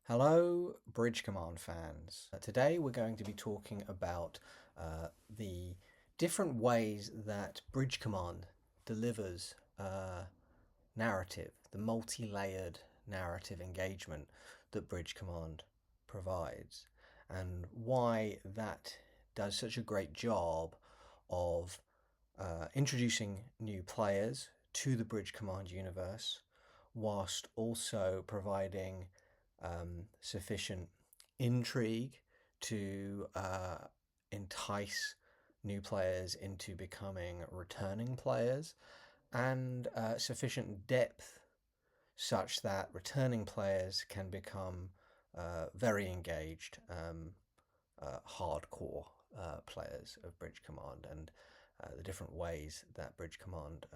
Hello, Bridge Command fans. Today we're going to be talking about the different ways that Bridge Command delivers narrative, the multi-layered narrative engagement that Bridge Command provides, and why that does such a great job of introducing new players to the Bridge Command universe, whilst also providing sufficient intrigue to entice new players into becoming returning players, and sufficient depth such that returning players can become very engaged, hardcore players of Bridge Command, and the different ways that Bridge Command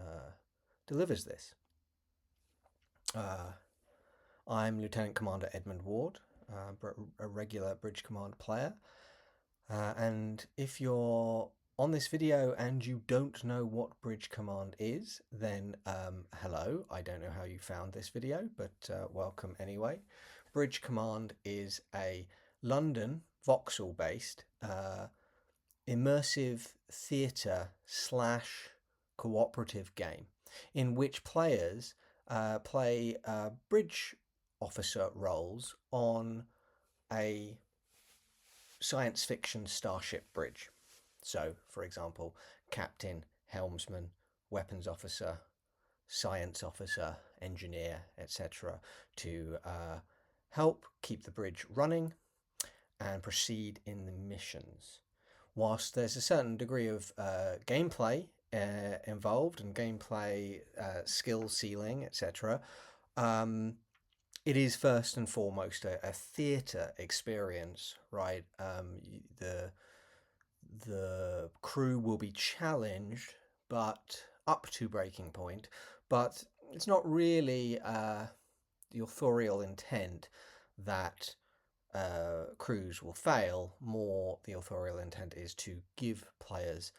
delivers this. I'm Lieutenant Commander Edmund Ward, a regular Bridge Command player. And if you're on this video and you don't know what Bridge Command is, then hello, I don't know how you found this video, but welcome anyway. Bridge Command is a London voxel-based immersive theatre / cooperative game in which players play bridge officer roles on a science fiction starship bridge. So, for example, captain, helmsman, weapons officer, science officer, engineer, etc., to help keep the bridge running and proceed in the missions. Whilst there's a certain degree of gameplay involved and gameplay skill ceiling, etc., it is first and foremost a theatre experience, right? The crew will be challenged, but up to breaking point, but it's not really the authorial intent that crews will fail. More, the authorial intent is to give players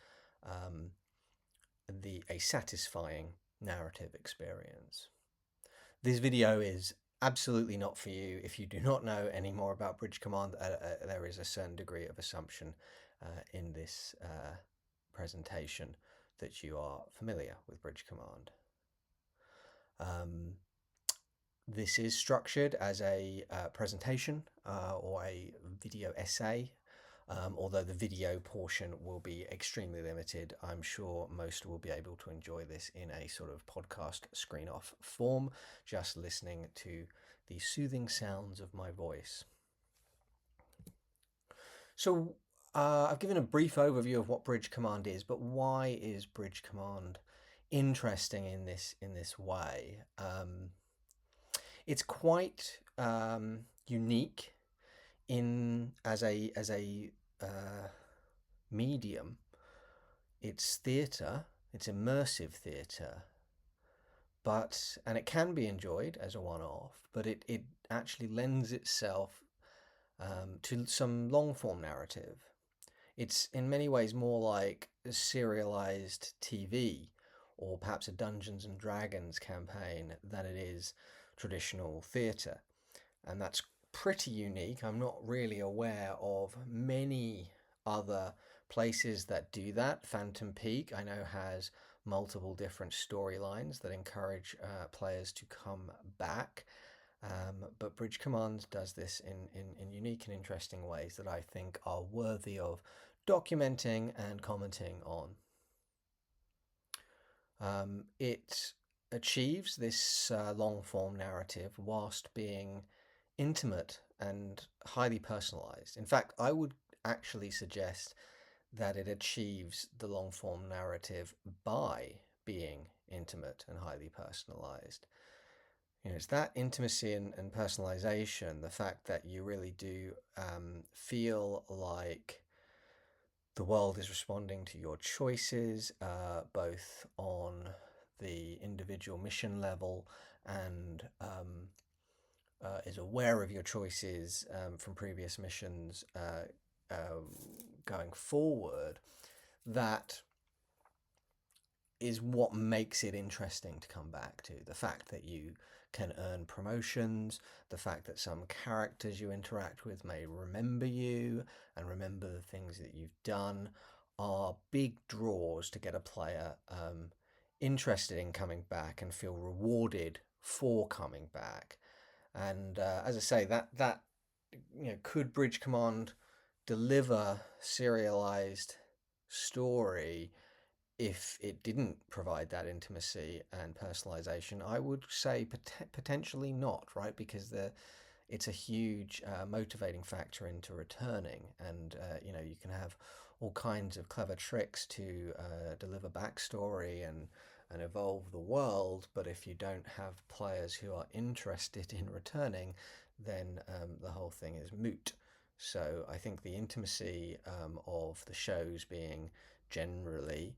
a satisfying narrative experience. This video is absolutely not for you if you do not know any more about Bridge Command. There is a certain degree of assumption in this presentation that you are familiar with Bridge Command. This is structured as a presentation or a video essay, although the video portion will be extremely limited. I'm sure most will be able to enjoy this in a sort of podcast screen-off form, just listening to the soothing sounds of my voice. So I've given a brief overview of what Bridge Command is, but why is Bridge Command interesting in this way? It's quite unique as a medium. It's theatre, it's immersive theatre, and it can be enjoyed as a one-off, but it actually lends itself to some long-form narrative. It's in many ways more like a serialized TV or perhaps a Dungeons and Dragons campaign than it is traditional theatre, and that's pretty unique. I'm not really aware of many other places that do that. Phantom Peak, I know, has multiple different storylines that encourage players to come back, but Bridge Command does this in unique and interesting ways that I think are worthy of documenting and commenting on. It achieves this long-form narrative whilst being intimate and highly personalized. In fact, I would actually suggest that it achieves the long-form narrative by being intimate and highly personalized. You know, it's that intimacy and personalization, the fact that you really do feel like the world is responding to your choices, both on the individual mission level and is aware of your choices from previous missions going forward. That is what makes it interesting to come back to. The fact that you can earn promotions, the fact that some characters you interact with may remember you and remember the things that you've done are big draws to get a player interested in coming back and feel rewarded for coming back. And as I say, that could Bridge Command deliver serialized story if it didn't provide that intimacy and personalization? I would say potentially not, right? Because it's a huge motivating factor into returning, and you can have all kinds of clever tricks to deliver backstory and evolve the world. But if you don't have players who are interested in returning, then the whole thing is moot. So I think the intimacy of the shows being generally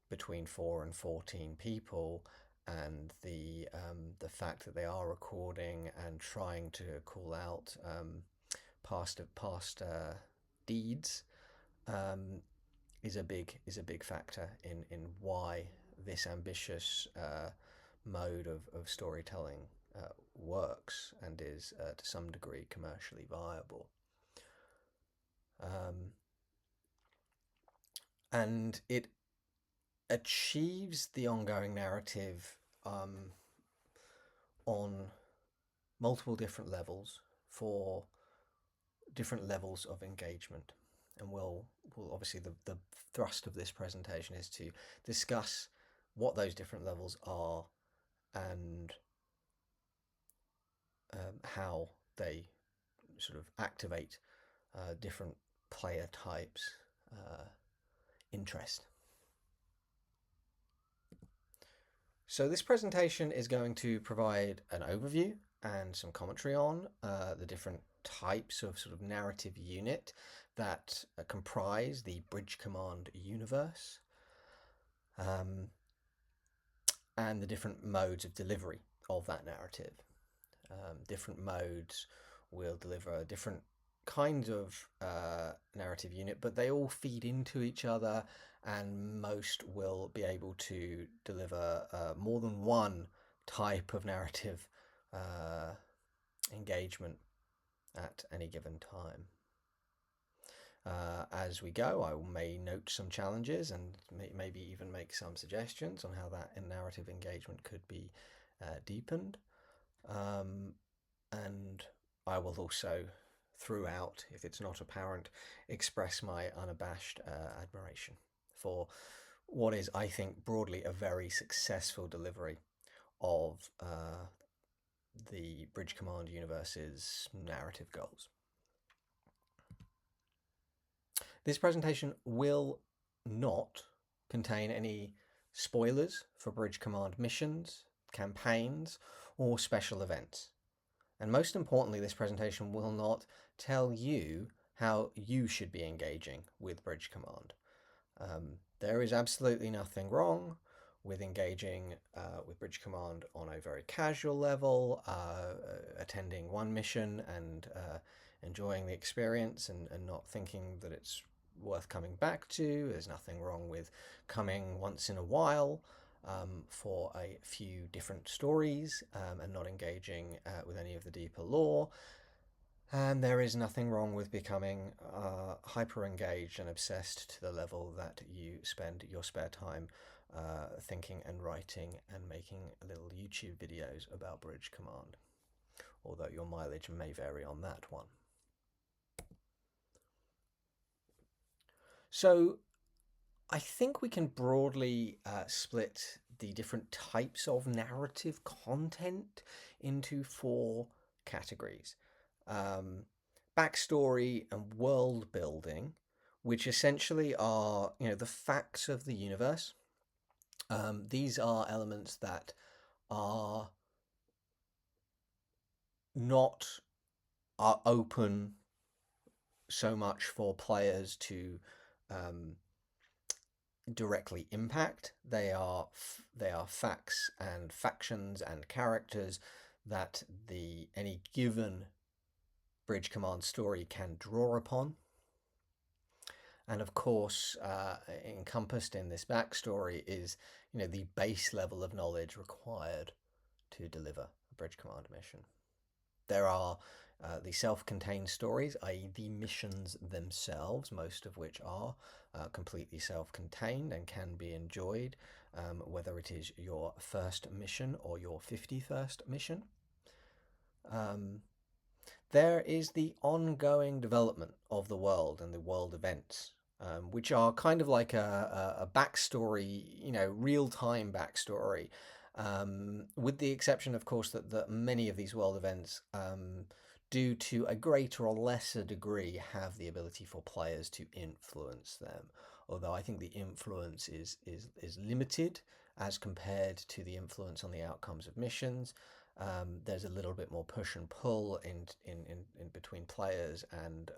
between 4 and 14 people, and the fact that they are recording and trying to call out past deeds is a big factor in why this ambitious mode of storytelling works and is to some degree commercially viable. And it achieves the ongoing narrative on multiple different levels for different levels of engagement. And we'll obviously the thrust of this presentation is to discuss what those different levels are and how they sort of activate different player types' interest. So this presentation is going to provide an overview and some commentary on the different types of sort of narrative unit that comprise the Bridge Command universe, and the different modes of delivery of that narrative. Different modes will deliver different kinds of narrative unit, but they all feed into each other, and most will be able to deliver more than one type of narrative engagement at any given time. As we go, I may note some challenges and maybe even make some suggestions on how that narrative engagement could be deepened. And I will also, throughout, if it's not apparent, express my unabashed admiration for what is, I think, broadly a very successful delivery of the Bridge Command universe's narrative goals. This presentation will not contain any spoilers for Bridge Command missions, campaigns, or special events. And most importantly, this presentation will not tell you how you should be engaging with Bridge Command. There is absolutely nothing wrong with engaging with Bridge Command on a very casual level, attending one mission and enjoying the experience and not thinking that it's worth coming back to. There's nothing wrong with coming once in a while for a few different stories and not engaging with any of the deeper lore. And there is nothing wrong with becoming hyper engaged and obsessed to the level that you spend your spare time thinking and writing and making little YouTube videos about Bridge Command, although your mileage may vary on that one. So I think we can broadly split the different types of narrative content into 4 categories. Backstory and world building, which essentially are, the facts of the universe. These are elements that are open so much for players to directly impact. They are facts and factions and characters that any given Bridge Command story can draw upon. And of course, encompassed in this backstory is, the base level of knowledge required to deliver Bridge Commander mission. There are the self-contained stories, i.e. the missions themselves, most of which are completely self-contained and can be enjoyed, whether it is your first mission or your 51st mission. Um, there is the ongoing development of the world and the world events, which are kind of like a backstory, real-time backstory, with the exception, of course, that many of these world events, do to a greater or lesser degree, have the ability for players to influence them. Although I think the influence is limited as compared to the influence on the outcomes of missions. There's a little bit more push and pull in between players and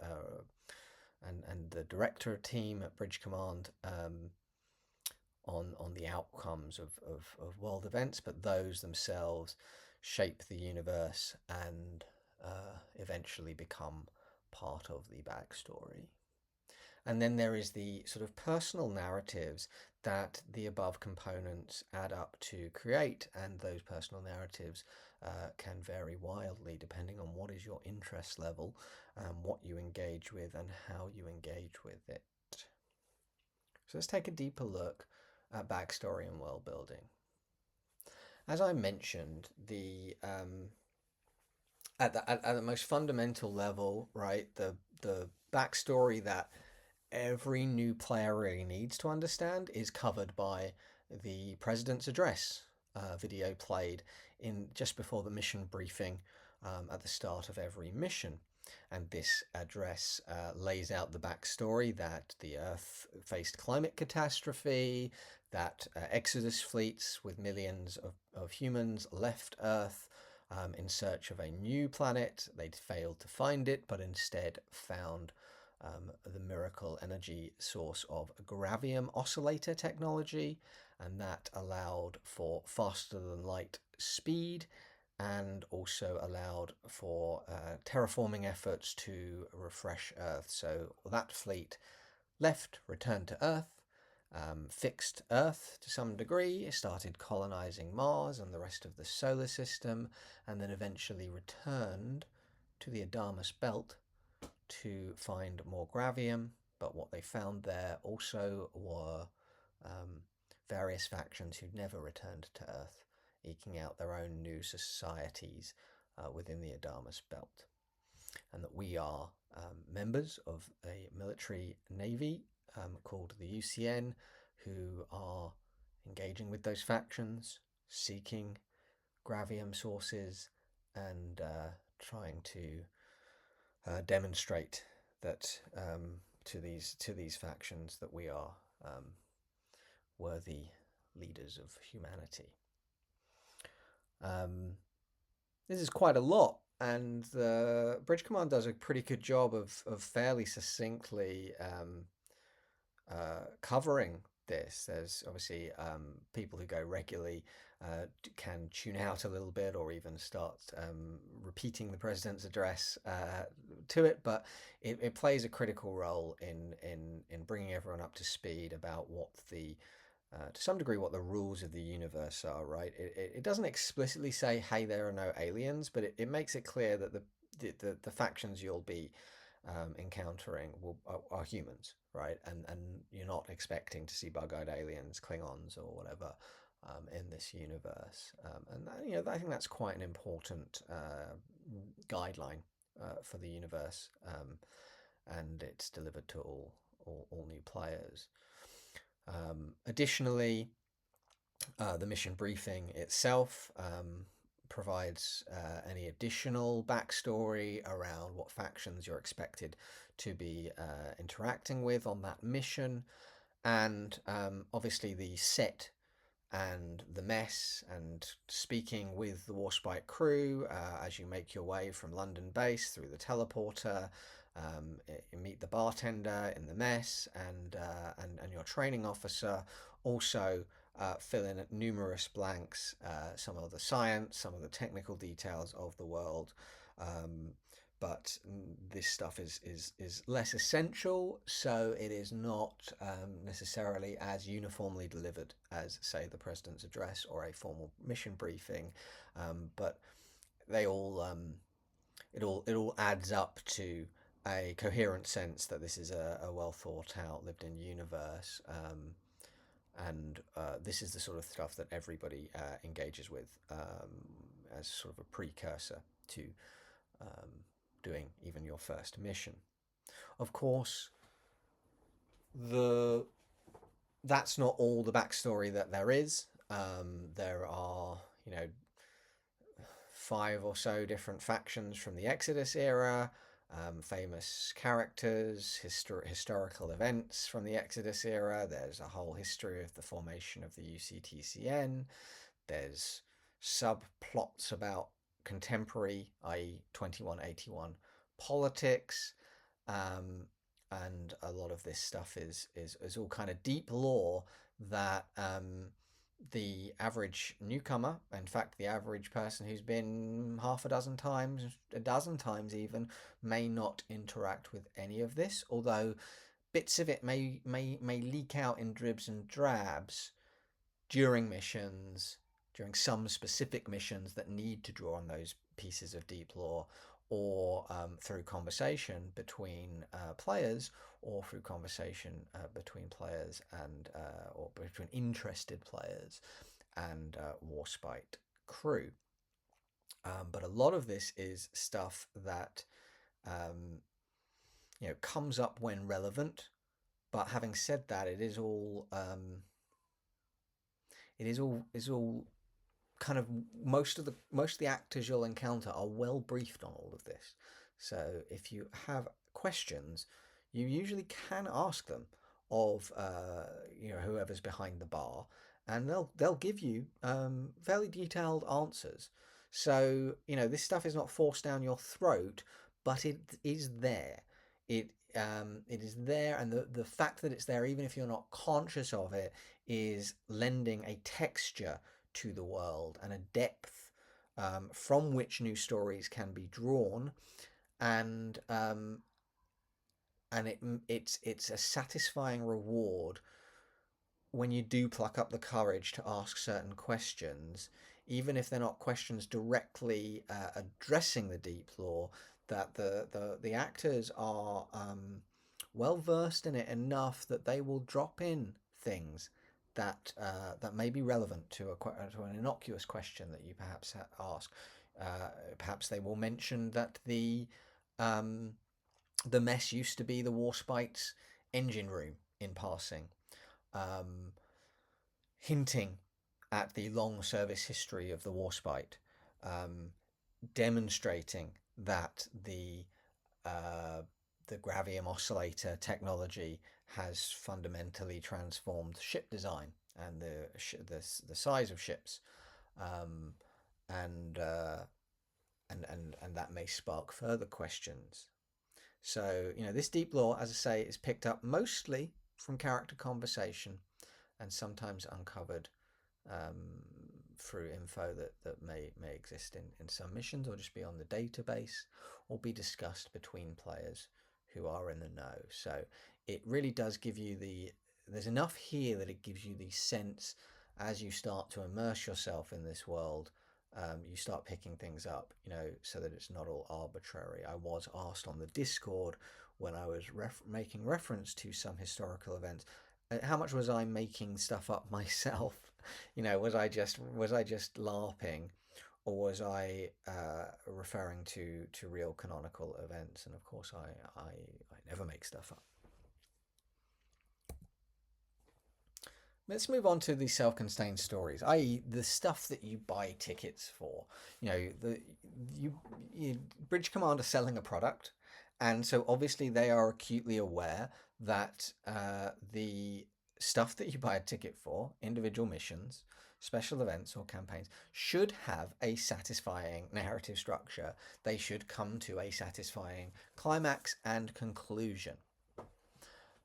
the director team at Bridge Command, on the outcomes of world events, but those themselves shape the universe and eventually become part of the backstory. And then there is the sort of personal narratives that the above components add up to create, and those personal narratives can vary wildly depending on what is your interest level, what you engage with, and how you engage with it. So let's take a deeper look at backstory and world building. As I mentioned, at the most fundamental level, right, the backstory that every new player really needs to understand is covered by the president's address video played in just before the mission briefing, at the start of every mission. And this address lays out the backstory that the Earth faced climate catastrophe, that Exodus fleets with millions of humans left Earth in search of a new planet. They'd failed to find it, but instead found the miracle energy source of gravium oscillator technology, and that allowed for faster than light speed and also allowed for terraforming efforts to refresh Earth. So that fleet left, returned to Earth, fixed Earth to some degree, started colonizing Mars and the rest of the solar system, and then eventually returned to the Adamus Belt to find more gravium. But what they found there also were various factions who'd never returned to Earth, eking out their own new societies within the Adamus Belt. And that we are members of a military navy called the UCN, who are engaging with those factions, seeking gravium sources, and trying to demonstrate that to these factions that we are worthy leaders of humanity. This is quite a lot, and the Bridge Command does a pretty good job of fairly succinctly covering this. There's obviously people who go regularly can tune out a little bit or even start repeating the president's address to it, but it plays a critical role in bringing everyone up to speed about what to some degree, what the rules of the universe are, right? It doesn't explicitly say, hey, there are no aliens, but it makes it clear that the factions you'll be encountering are humans, right? And you're not expecting to see bug-eyed aliens, Klingons, or whatever in this universe. And I think that's quite an important guideline for the universe, and it's delivered to all new players. Additionally, the mission briefing itself provides any additional backstory around what factions you're expected to be interacting with on that mission, and obviously the set and the mess, and speaking with the Warspite crew as you make your way from London base through the teleporter. You meet the bartender in the mess, and your training officer. Also fill in numerous blanks, some of the science, some of the technical details of the world. But this stuff is less essential, so it is not necessarily as uniformly delivered as, say, the president's address or a formal mission briefing. But they all it all adds up to a coherent sense that this is a well thought out, lived in universe. And this is the sort of stuff that everybody engages with as sort of a precursor to um, doing even your first mission. Of course, the that's not all the backstory that there is. There are, five or so different factions from the Exodus era, famous characters, historical events from the Exodus era. There's a whole history of the formation of the UCTCN. There's subplots about contemporary, i.e., 2181 politics. Um, and a lot of this stuff is all kind of deep lore that the average newcomer, in fact, the average person who's been half a dozen times, a dozen times even, may not interact with any of this. Although bits of it may leak out in dribs and drabs during missions, during some specific missions that need to draw on those pieces of deep lore, or through conversation between players, or through conversation between players and or between interested players and Warspite crew. But a lot of this is stuff that um, comes up when relevant. But having said that, it is all kind of most of the actors you'll encounter are well briefed on all of this. So if you have questions, you usually can ask them of whoever's behind the bar, and they'll give you fairly detailed answers. So this stuff is not forced down your throat, but it is there. It is there, and the fact that it's there, even if you're not conscious of it, is lending a texture to the world and a depth from which new stories can be drawn, and it's a satisfying reward when you do pluck up the courage to ask certain questions, even if they're not questions directly addressing the deep lore, that the actors are well versed in it enough that they will drop in things that may be relevant to an innocuous question that you perhaps ask. Perhaps they will mention that the mess used to be the Warspite's engine room in passing, um, hinting at the long service history of the Warspite, um, demonstrating that uh, the gravium oscillator technology has fundamentally transformed ship design and the size of ships, um, and, uh, and that may spark further questions. So this deep lore, as I say, is picked up mostly from character conversation and sometimes uncovered um, through info that may exist in some missions, or just be on the database, or be discussed between players who are in the know. So it really does give you there's enough here that it gives you the sense, as you start to immerse yourself in this world, you start picking things up, so that it's not all arbitrary. I was asked on the Discord when I was making reference to some historical events, how much was I making stuff up myself? Was I just LARPing, or was I referring to real canonical events? And of course, I never make stuff up. Let's move on to the self-contained stories, i.e., the stuff that you buy tickets for. You Bridge Command are selling a product, and so obviously they are acutely aware that the stuff that you buy a ticket for, individual missions, special events, or campaigns, should have a satisfying narrative structure. They should come to a satisfying climax and conclusion.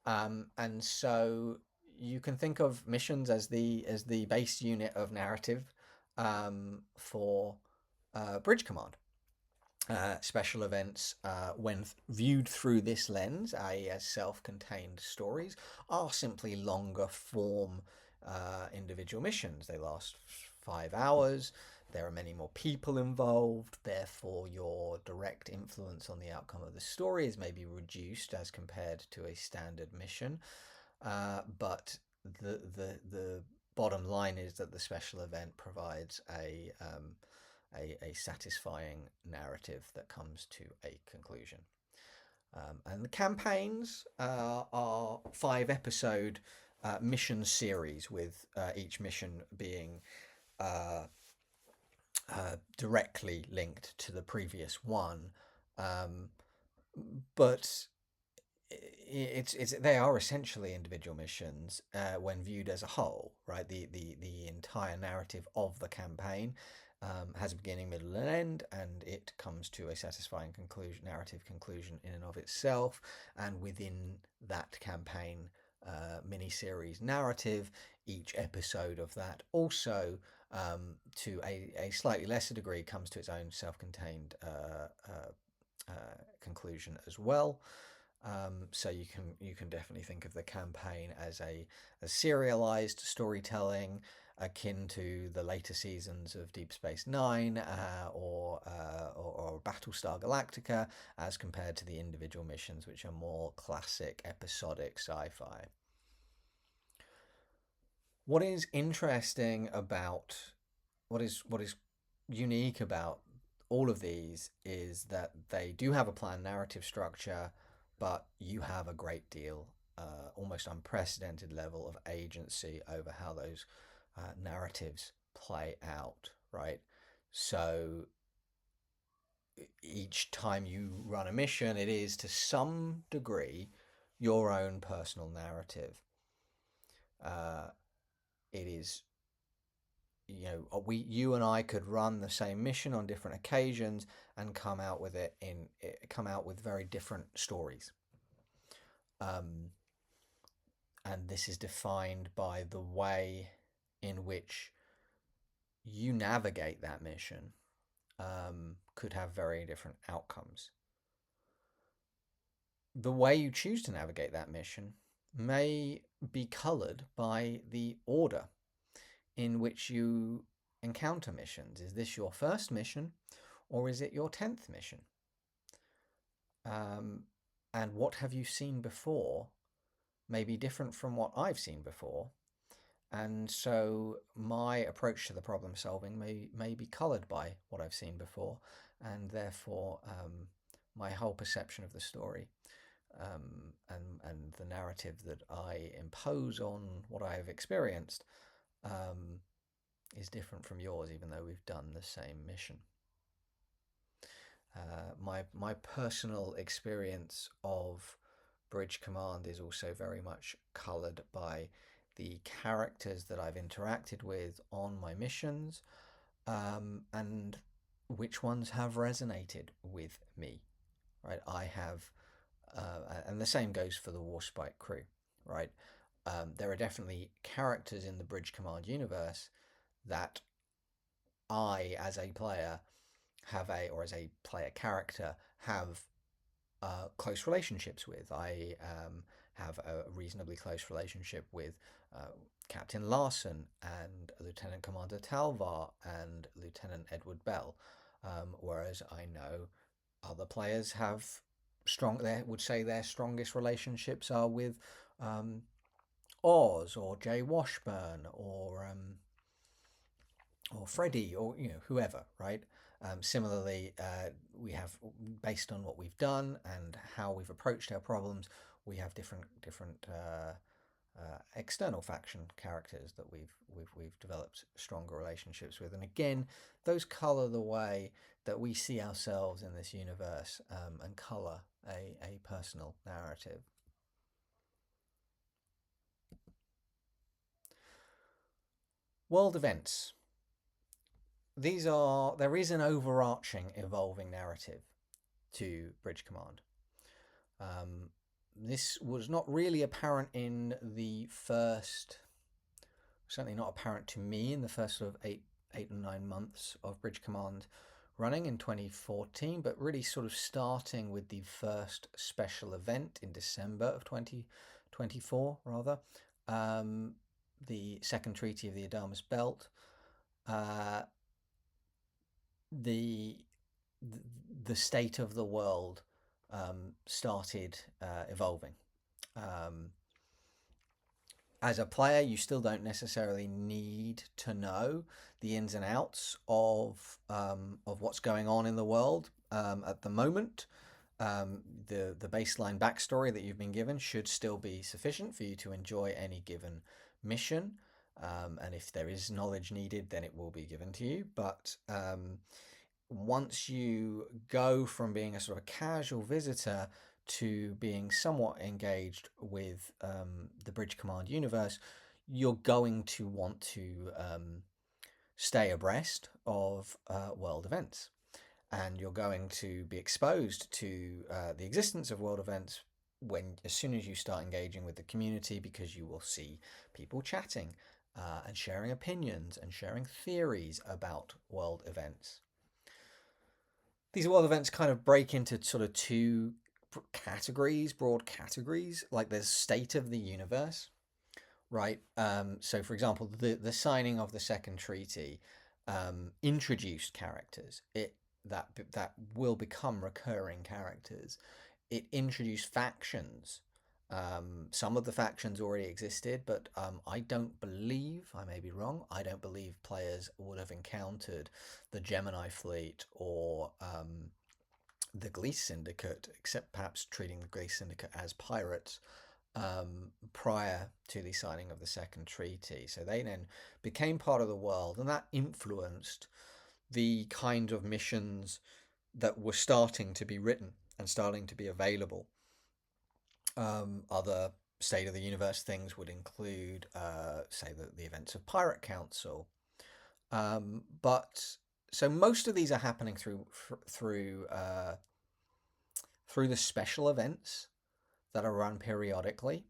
And so you can think of missions as the base unit of narrative for Bridge Command. Special events, when viewed through this lens, i.e., as self-contained stories, are simply longer form individual missions. They last 5 hours. there are many more people involved, therefore your direct influence on the outcome of the story is maybe reduced as compared to a standard mission. But the bottom line is that the special event provides a satisfying narrative that comes to a conclusion. And the campaigns are 5 episode mission series, with each mission being uh, directly linked to the previous one. Um, but it's they are essentially individual missions when viewed as a whole, right? The entire narrative of the campaign has a beginning, middle, and end, and it comes to a satisfying narrative conclusion in and of itself. And within that campaign mini-series narrative, each episode of that also, to a slightly lesser degree, comes to its own self-contained conclusion as well. So you can definitely think of the campaign as a serialized storytelling akin to the later seasons of Deep Space Nine or Battlestar Galactica, as compared to the individual missions, which are more classic episodic sci-fi. What is interesting about what is unique about all of these is that they do have a planned narrative structure, but you have a great deal, almost unprecedented level of agency over how those narratives play out, right? So each time you run a mission, it is to some degree your own personal narrative. Uh, it is, you and I could run the same mission on different occasions and come out with very different stories. Um, and this is defined by the way in which you navigate that mission. Could have very different outcomes. The way you choose to navigate that mission may be colored by the order in which you encounter missions. Is this your first mission, or is it your 10th mission? Um, and what have you seen before may be different from what I've seen before. And so my approach to the problem solving may be coloured by what I've seen before, and therefore my whole perception of the story, and the narrative that I impose on what I have experienced is different from yours, even though we've done the same mission. My personal experience of Bridge Command is also very much coloured by the characters that I've interacted with on my missions, and which ones have resonated with me. Right, I have, and the same goes for the Warspite crew. Right, there are definitely characters in the Bridge Command universe that I, as a player, or as a player character, have close relationships with. I have a reasonably close relationship with Captain Larson and Lieutenant Commander Talvar and Lieutenant Edward Bell, whereas I know other players have they would say their strongest relationships are with Oz or Jay Washburn or Freddie, or whoever, right? Similarly, we have, based on what we've done and how we've approached our problems, we have different external faction characters that we've developed stronger relationships with, and again, those colour the way that we see ourselves in this universe, and colour a personal narrative. World events. There is an overarching evolving narrative to Bridge Command. This was not really apparent in the first, certainly not apparent to me in the first sort of eight or 9 months of Bridge Command running in 2014, but really sort of starting with the first special event in December of 2024, rather, the second treaty of the Adamus Belt. the the state of the world started evolving. Um, as a player, you still don't necessarily need to know the ins and outs of what's going on in the world at the moment. The baseline backstory that you've been given should still be sufficient for you to enjoy any given mission. And if there is knowledge needed, then it will be given to you. But once you go from being a sort of casual visitor to being somewhat engaged with the Bridge Command universe, you're going to want to stay abreast of world events. And you're going to be exposed to the existence of world events as soon as you start engaging with the community, because you will see people chatting and sharing opinions and sharing theories about world events. These world events kind of break into sort of two categories, broad categories. Like there's state of the universe, right? So, for example, the signing of the second treaty introduced characters. That will become recurring characters. It introduced factions. Some of the factions already existed, but I don't believe, I may be wrong, I don't believe players would have encountered the Gemini fleet or the Glees Syndicate, except perhaps treating the Glees Syndicate as pirates prior to the signing of the Second Treaty. So they then became part of the world, and that influenced the kind of missions that were starting to be written and starting to be available. Other state of the universe things would include, say, the events of Pirate Council. But so most of these are happening through the special events that are run periodically.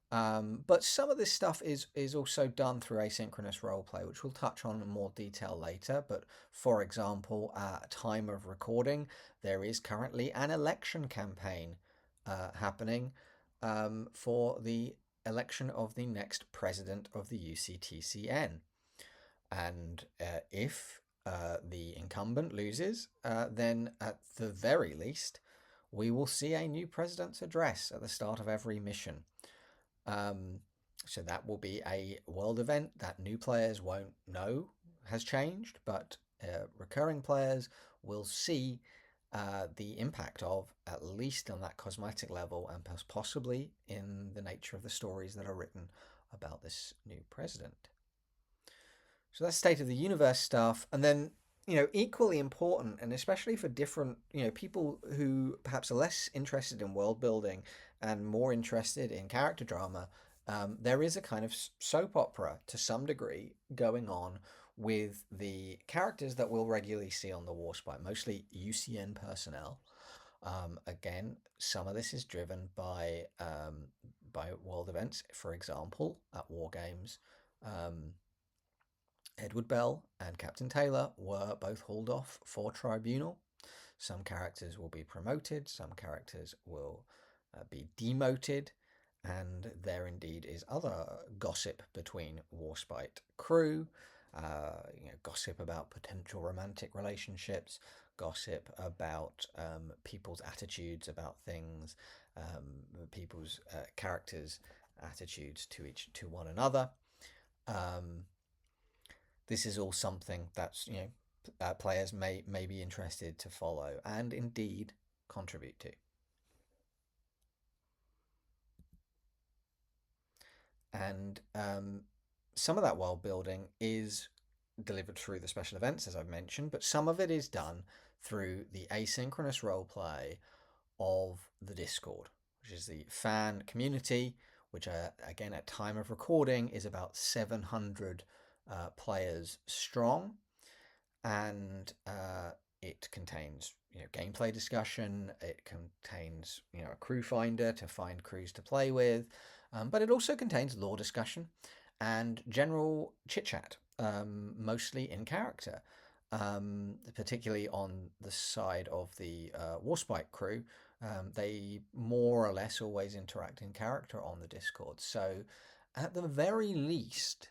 But some of this stuff is also done through asynchronous roleplay, which we'll touch on in more detail later. But for example, at time of recording, there is currently an election campaign happening for the election of the next president of the UCTCN. And if the incumbent loses, then at the very least, we will see a new president's address at the start of every mission. Um, so that will be a world event that new players won't know has changed, but recurring players will see the impact of, at least on that cosmetic level, and possibly in the nature of the stories that are written about this new president. So that's state of the universe stuff. And then, equally important, and especially for different, people who perhaps are less interested in world building and more interested in character drama, there is a kind of soap opera to some degree going on with the characters that we'll regularly see on the Warspite, mostly UCN personnel. Again, some of this is driven by world events. For example, at War Games, Edward Bell and Captain Taylor were both hauled off for tribunal. Some characters will be promoted, some characters will be demoted, and there indeed is other gossip between Warspite crew. Gossip about potential romantic relationships, gossip about people's attitudes about things, people's characters' attitudes to one another. This is all something that's players may be interested to follow and indeed contribute to. And some of that world building is delivered through the special events, as I've mentioned, but some of it is done through the asynchronous roleplay of the Discord, which is the fan community, which again at time of recording is about 700 players strong, and it contains gameplay discussion. It contains a crew finder to find crews to play with, but it also contains lore discussion and general chit chat, mostly in character. Particularly on the side of the Warspite crew, they more or less always interact in character on the Discord. So, at the very least,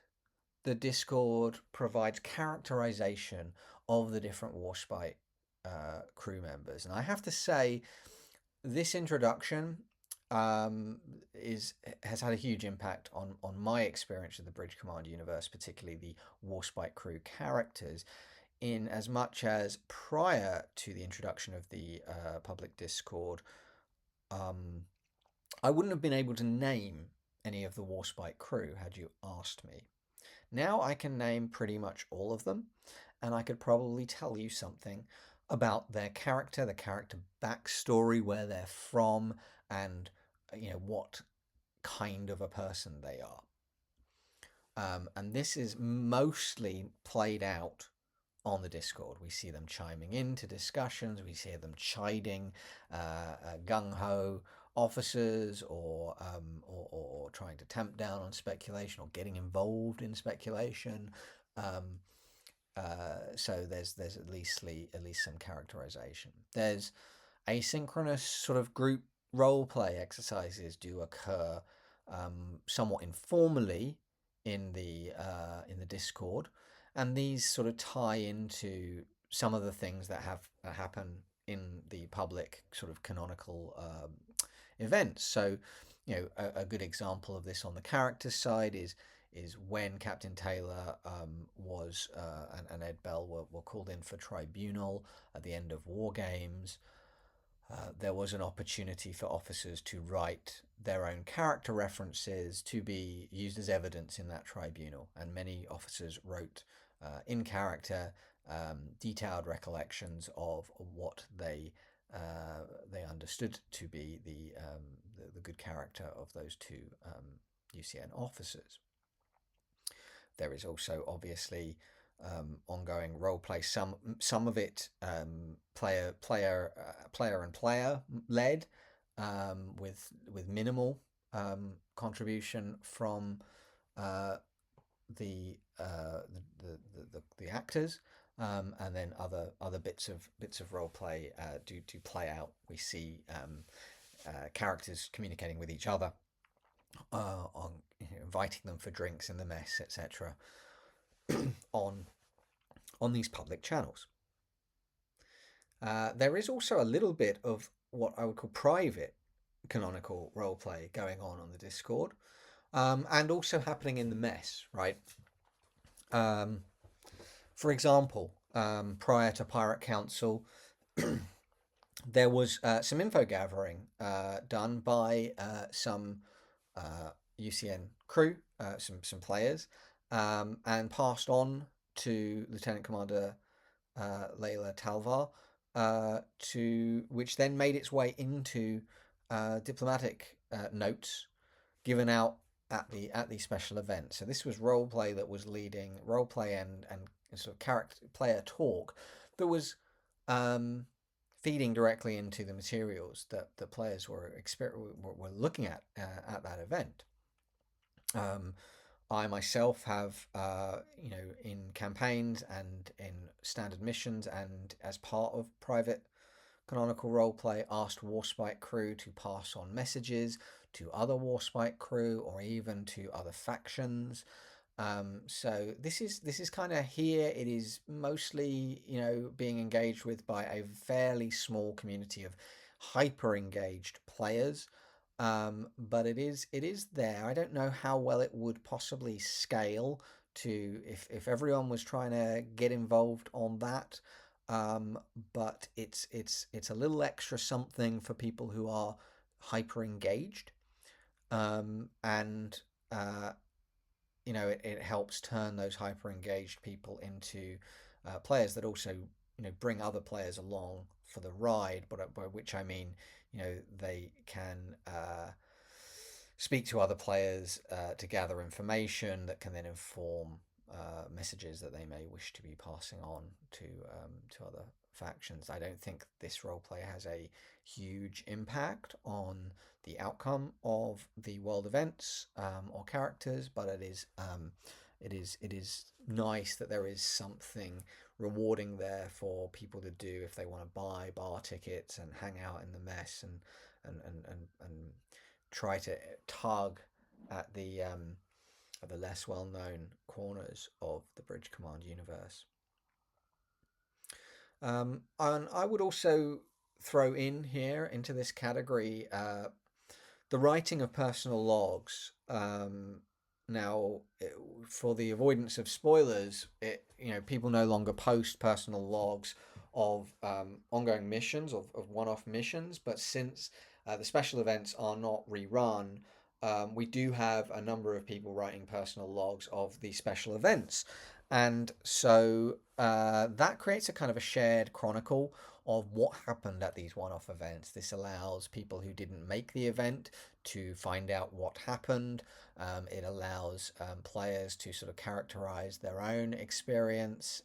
the Discord provides characterization of the different Warspite crew members. And I have to say, this introduction is has had a huge impact on my experience of the Bridge Command universe, particularly the Warspite crew characters. In as much as prior to the introduction of the public Discord, um, I wouldn't have been able to name any of the Warspite crew had you asked me. Now I can name pretty much all of them, and I could probably tell you something about their character, the character backstory, where they're from, and what kind of a person they are. And this is mostly played out on the Discord. We see them chiming into discussions. We see them chiding gung ho officers, or trying to tamp down on speculation, or getting involved in speculation. Um, so there's at least some characterization. There's asynchronous sort of group role play exercises do occur somewhat informally in the Discord, and these sort of tie into some of the things that have happen in the public sort of canonical events. So, a good example of this on the character side is when Captain Taylor and Ed Bell were called in for tribunal at the end of War Games. There was an opportunity for officers to write their own character references to be used as evidence in that tribunal, and many officers wrote in character detailed recollections of what they understood to be the good character of those two UCN officers. There is also obviously ongoing role play. Some of it player and player led, with minimal contribution from the, the actors, and then other bits of role play do play out. We see characters communicating with each other, on inviting them for drinks in the mess, etc. on these public channels. There is also a little bit of what I would call private canonical roleplay going on the Discord, and also happening in the mess, right? For example, prior to Pirate Council, there was some info gathering done by some UCN crew, some players, and passed on to Lieutenant Commander Layla Talvar, to which then made its way into diplomatic notes given out at the special event. So this was role play that was leading role play and sort of character player talk that was feeding directly into the materials that the players were looking at that event. I myself have, in campaigns and in standard missions and as part of private canonical roleplay, asked Warspite crew to pass on messages to other Warspite crew or even to other factions. So this is kind of here. It is mostly, being engaged with by a fairly small community of hyper engaged players. But it is there. I don't know how well it would possibly scale to if everyone was trying to get involved on that. But it's a little extra something for people who are hyper engaged, and it helps turn those hyper engaged people into players that also bring other players along for the ride. But by which I mean, they can speak to other players to gather information that can then inform messages that they may wish to be passing on to other factions. I don't think this roleplay has a huge impact on the outcome of the world events or characters, but it is nice that there is something rewarding there for people to do if they want to buy bar tickets and hang out in the mess and try to tug at the less well known corners of the Bridge Command universe. And I would also throw in here into this category the writing of personal logs. Now, for the avoidance of spoilers, people no longer post personal logs of ongoing missions, of one-off missions. But since the special events are not rerun, we do have a number of people writing personal logs of the special events, and so that creates a kind of a shared chronicle of what happened at these one-off events. This allows people who didn't make the event to find out what happened. It allows players to sort of characterize their own experience,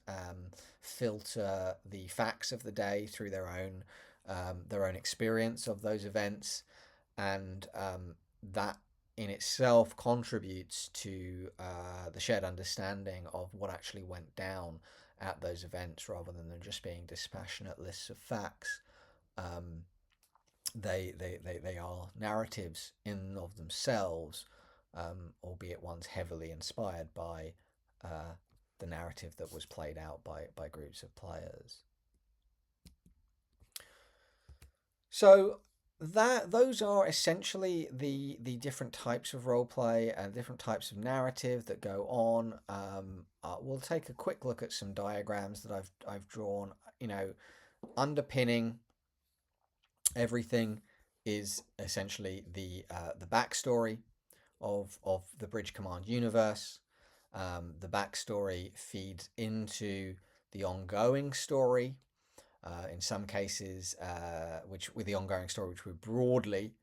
filter the facts of the day through their own experience of those events, and that in itself contributes to the shared understanding of what actually went down at those events, rather than them just being dispassionate lists of facts. Um, they are narratives in and of themselves, albeit ones heavily inspired by the narrative that was played out by groups of players. So that those are essentially the different types of role play and different types of narrative that go on. We'll take a quick look at some diagrams that I've drawn. Underpinning everything is essentially the backstory of the Bridge Command universe. The backstory feeds into the ongoing story. In some cases, which with the ongoing story, which we broadly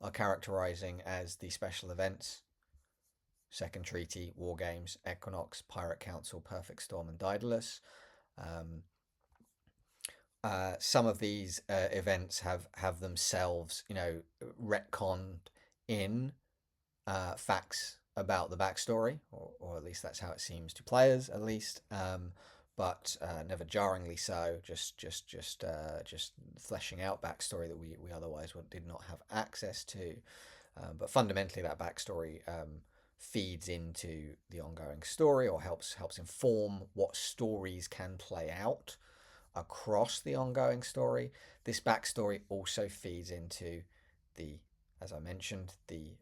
are characterizing as the special events: Second Treaty, War Games, Equinox, Pirate Council, Perfect Storm, and Daedalus. Um, some of these events have themselves, retconned in facts about the backstory, or at least that's how it seems to players, at least. But never jarringly so. Just fleshing out backstory that we otherwise did not have access to. But fundamentally, that backstory feeds into the ongoing story, or helps inform what stories can play out across the ongoing story. This backstory also feeds into the, as I mentioned, the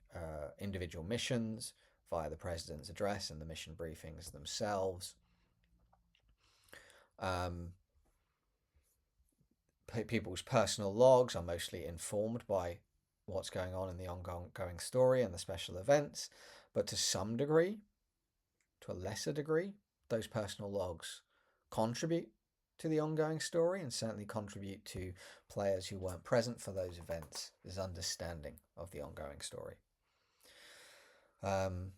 individual missions via the president's address and the mission briefings themselves. Um, People's personal logs are mostly informed by what's going on in the ongoing story and the special events, but to some degree, to a lesser degree, those personal logs contribute to the ongoing story, and certainly contribute to players who weren't present for those events' understanding of the ongoing story. Um,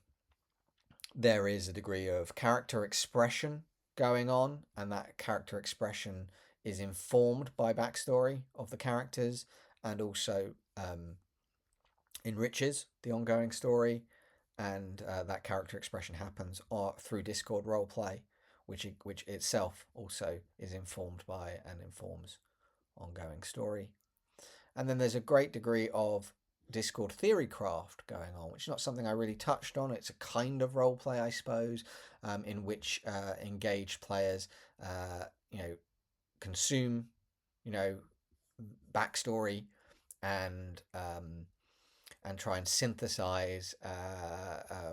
there is a degree of character expression going on, and that character expression is informed by backstory of the characters, and also enriches the ongoing story. And that character expression happens through Discord roleplay, which itself also is informed by and informs ongoing story. And then there's a great degree of Discord theory craft going on, which is not something I really touched on. It's a kind of role play, I suppose, in which engaged players, consume, backstory, and try and synthesize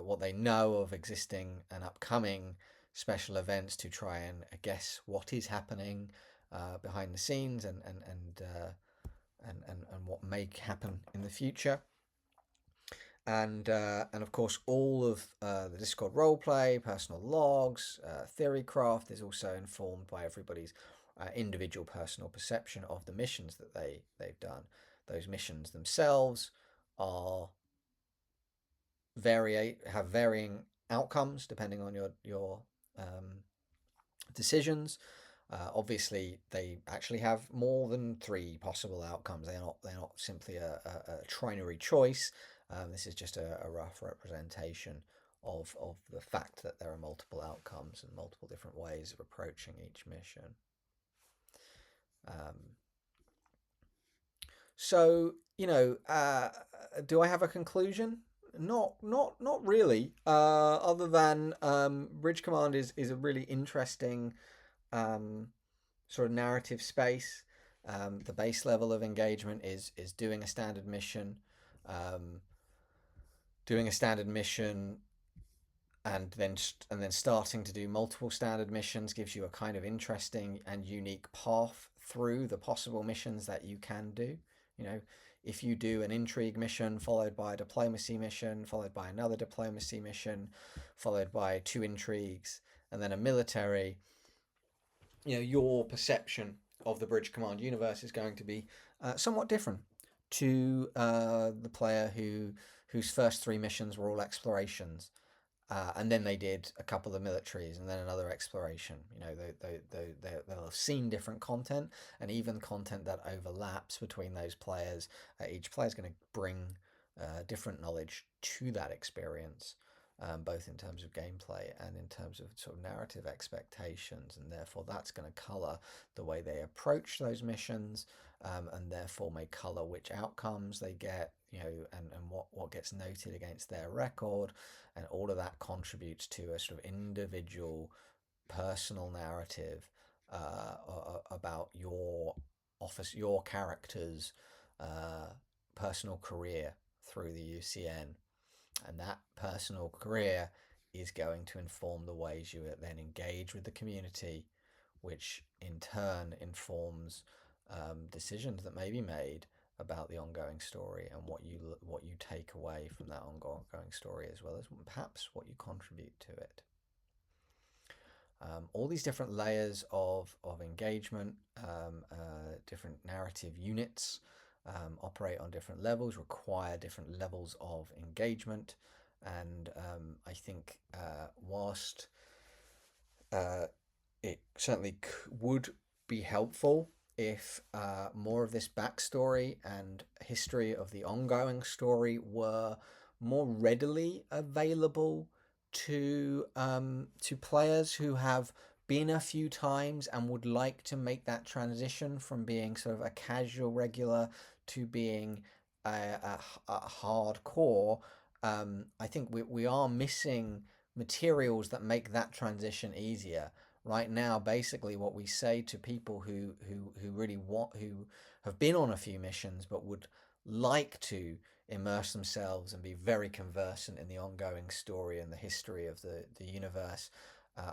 what they know of existing and upcoming special events to try and guess what is happening behind the scenes, and what may happen in the future. And of course, all of the Discord roleplay, personal logs, theorycraft is also informed by everybody's individual personal perception of the missions that they've done. Those missions themselves are have varying outcomes depending on your decisions. Obviously, they actually have more than three possible outcomes. They're not simply a trinary choice. This is just a rough representation of the fact that there are multiple outcomes and multiple different ways of approaching each mission. So, do I have a conclusion? Not really. Other than Bridge Command is a really interesting sort of narrative space. The base level of engagement is doing a standard mission, um, doing a standard mission, and then starting to do multiple standard missions gives you a kind of interesting and unique path through the possible missions that you can do. You know, if you do an intrigue mission followed by a diplomacy mission, followed by another diplomacy mission, followed by two intrigues, and then a military, your perception of the Bridge Command universe is going to be somewhat different to the player whose first three missions were all explorations. And then they did a couple of militaries and then another exploration. They'll have seen different content, and even content that overlaps between those players. Each player is going to bring different knowledge to that experience, both in terms of gameplay and in terms of sort of narrative expectations, and therefore that's going to color the way they approach those missions, and therefore may color which outcomes they get, and what gets noted against their record, and all of that contributes to a sort of individual personal narrative about your character's personal career through the UCN, and that personal career is going to inform the ways you then engage with the community, which in turn informs decisions that may be made about the ongoing story and what you take away from that ongoing story, as well as perhaps what you contribute to it. All these different layers of engagement, different narrative units, operate on different levels, require different levels of engagement, and I think whilst it certainly would be helpful if more of this backstory and history of the ongoing story were more readily available to players who have been a few times and would like to make that transition from being sort of a casual regular to being a hardcore. I think we are missing materials that make that transition easier. Right now, basically, what we say to people who really who have been on a few missions but would like to immerse themselves and be very conversant in the ongoing story and the history of the universe.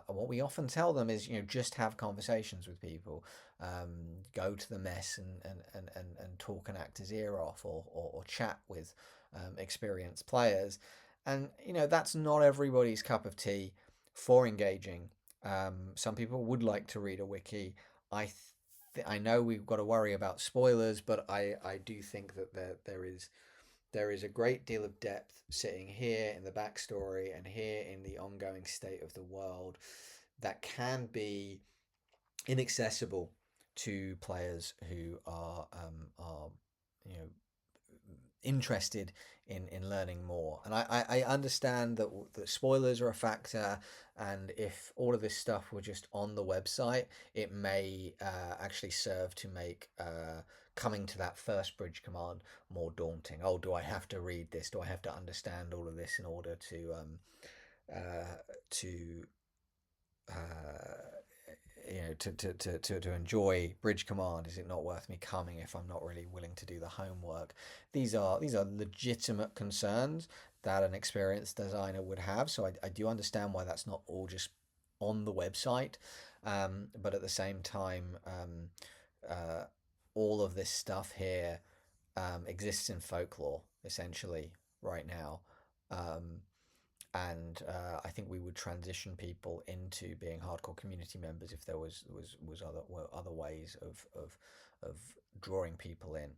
What we often tell them is, just have conversations with people, go to the mess and talk and act his ear off, or chat with experienced players. And, that's not everybody's cup of tea for engaging. Some people would like to read a wiki. I know we've got to worry about spoilers, but I do think that there is a great deal of depth sitting here in the backstory and here in the ongoing state of the world that can be inaccessible to players who are interested in learning more. And I understand that spoilers are a factor, and if all of this stuff were just on the website, it may actually serve to make coming to that first bridge command more daunting. Oh, do I have to read this? Do I have to understand all of this in order to to enjoy bridge command? Is it not worth me coming if I'm not really willing to do the homework? These are legitimate concerns that an experienced designer would have, so I do understand why that's not all just on the website, but at the same time, all of this stuff here exists in folklore essentially right now. um, and I think we would transition people into being hardcore community members if there was other ways of drawing people in.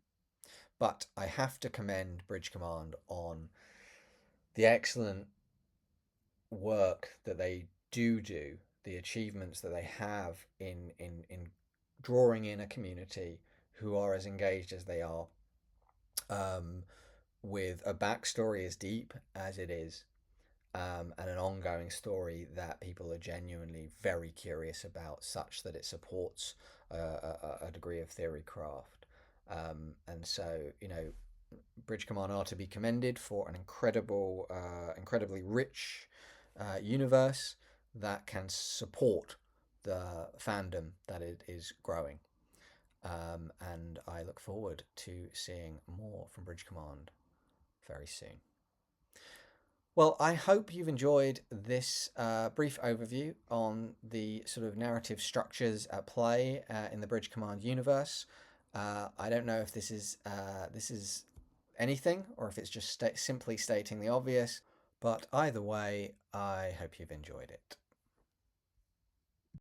But I have to commend Bridge Command on the excellent work that they do, the achievements that they have in drawing in a community who are as engaged as they are, um, with a backstory as deep as it is, and an ongoing story that people are genuinely very curious about, such that it supports a degree of theory craft. And so, Bridge Command are to be commended for an incredibly rich universe that can support the fandom that it is growing. And I look forward to seeing more from Bridge Command very soon. Well, I hope you've enjoyed this brief overview on the sort of narrative structures at play in the Bridge Command universe. I don't know if this is anything or if it's just simply stating the obvious, but either way, I hope you've enjoyed it.